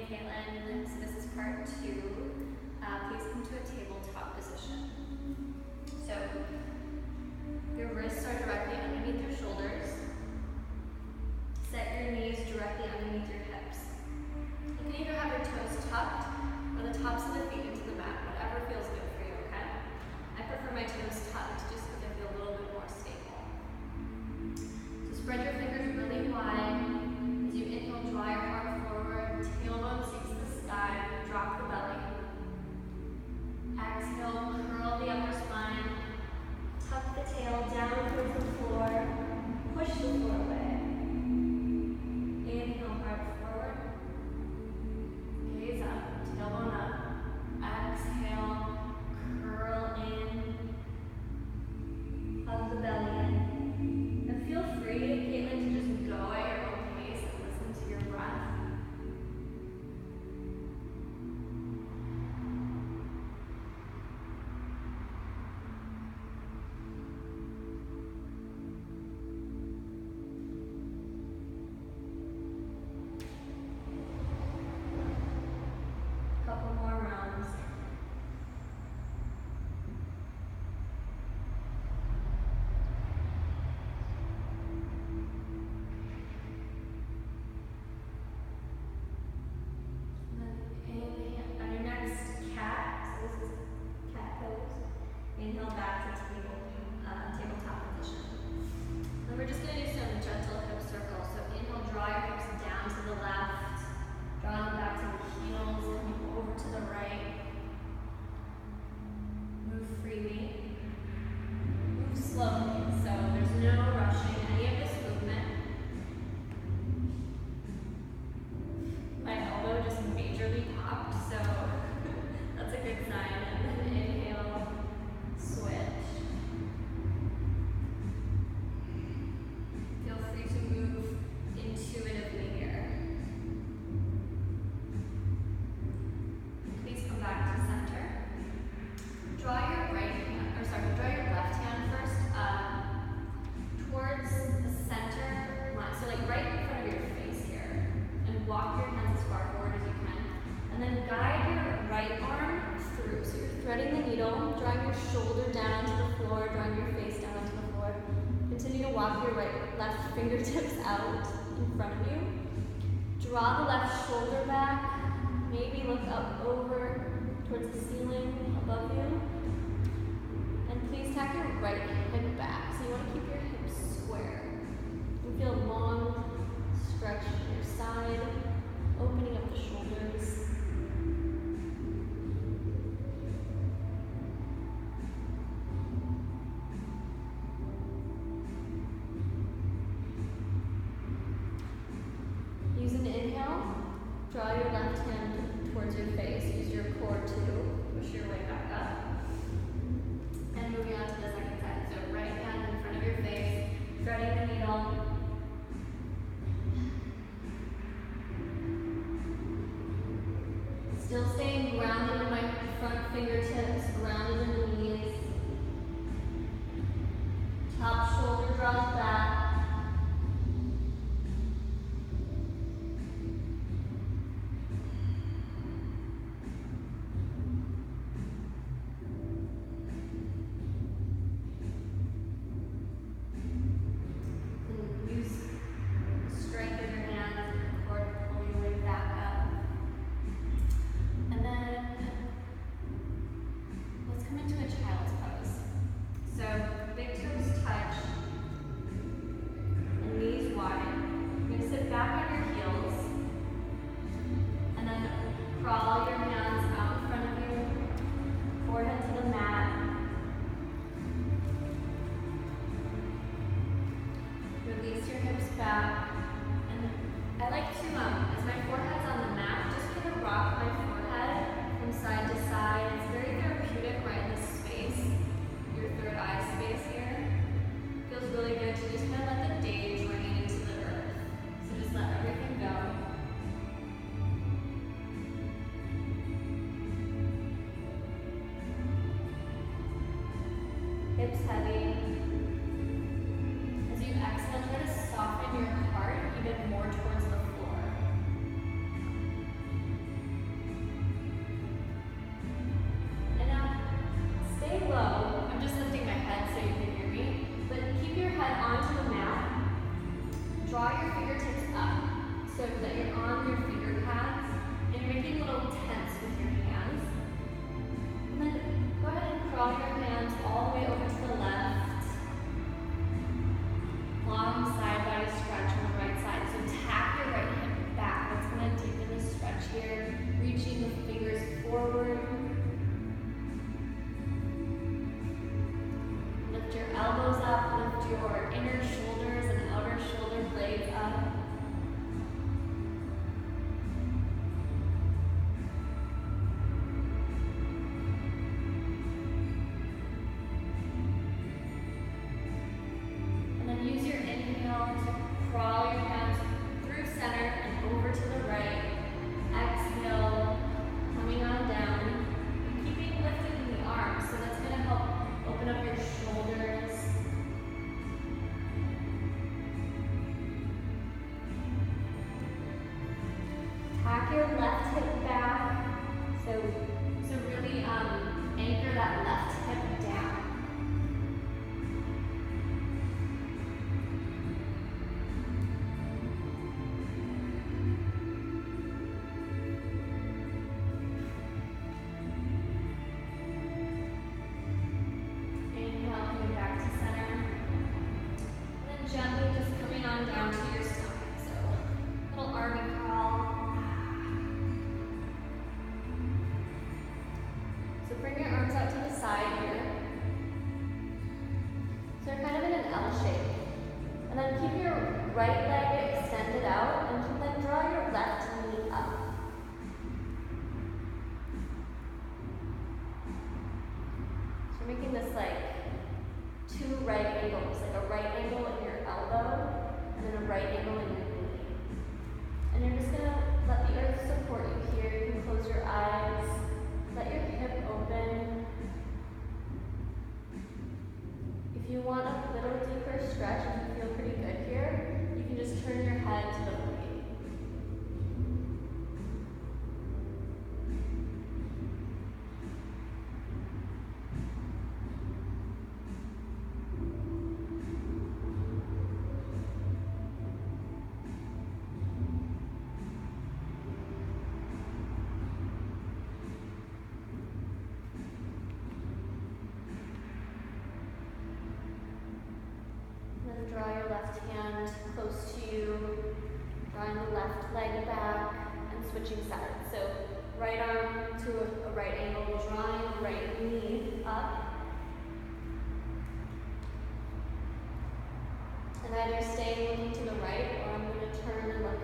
Caitlin. So this is part 2. Please come to a tabletop position. So your wrists are directly underneath your shoulders. Set your knees directly underneath your hips. You can either have your toes tucked or the tops of the feet into the mat, whatever feels good for you, okay? I prefer my toes tucked just because I feel a little bit more stable. So spread your fingers really wide. As you inhale, draw your heart forward, tailbone seeks the sky, drop the belly. Exhale, curl the upper spine, tuck the tail down towards the floor, push the floor away. Inhale, heart forward, gaze up, tailbone up. Exhale, curl in, hug the belly in. And feel free, Caitlin, to just go at your own pace and listen to your breath. Couple more rounds. And then on your next cat, so this is cat pose. Inhale back to tabletop position. Then we're just going to do some gentle hip circles. So inhale, draw your hips down to the left, draw them back to the heels, coming over to the right. Move freely. Move slowly, so there's no rushing any of this movement. My elbow just majorly popped, so that's a good sign. And then inhale, switch. Feel free to move intuitively here. Please come back to center. Draw your draw your left hand first towards the center line, so like right in front of your face here, and walk your hands as far forward as you can, and then guide your right arm through. So you're threading the needle, drawing your shoulder down to the floor, drawing your face down onto the floor. Continue to walk your left fingertips out in front of you. Draw the left shoulder back. Maybe look up over towards the ceiling above you. And please tack your right hip back. So you want to keep your hips square. You feel a long stretch in your side, opening up the shoulders. Use an inhale. Draw your left hand towards your face. Use your core to push your way back up. And moving on to the second side. So right hand in front of your face, threading the needle. Still staying grounded in my front fingertips, grounded in the knees. Top shoulder draws back. Strength in your hands, core, pull your way back up. And then So really anchor that left hip down. Inhale, coming back to center. And then gently just coming on down to your stomach. So little army crawl. So bring your arms out to the side here. So you're kind of in an L shape. And then keep your right leg extended out and then draw your left knee up. So you're making this like two right angles, like a right angle in your elbow and then a right angle in your knee. And you're just gonna let the earth support you here. You can close your eyes, let your hip open. If you want a little deeper stretch, if you feel pretty good here, you can just turn your head to the plate. Then draw your left hand close to you, drawing the left leg back and switching sides. So right arm to a right angle, drawing the right knee up. And either stay looking to the right or I'm going to turn and look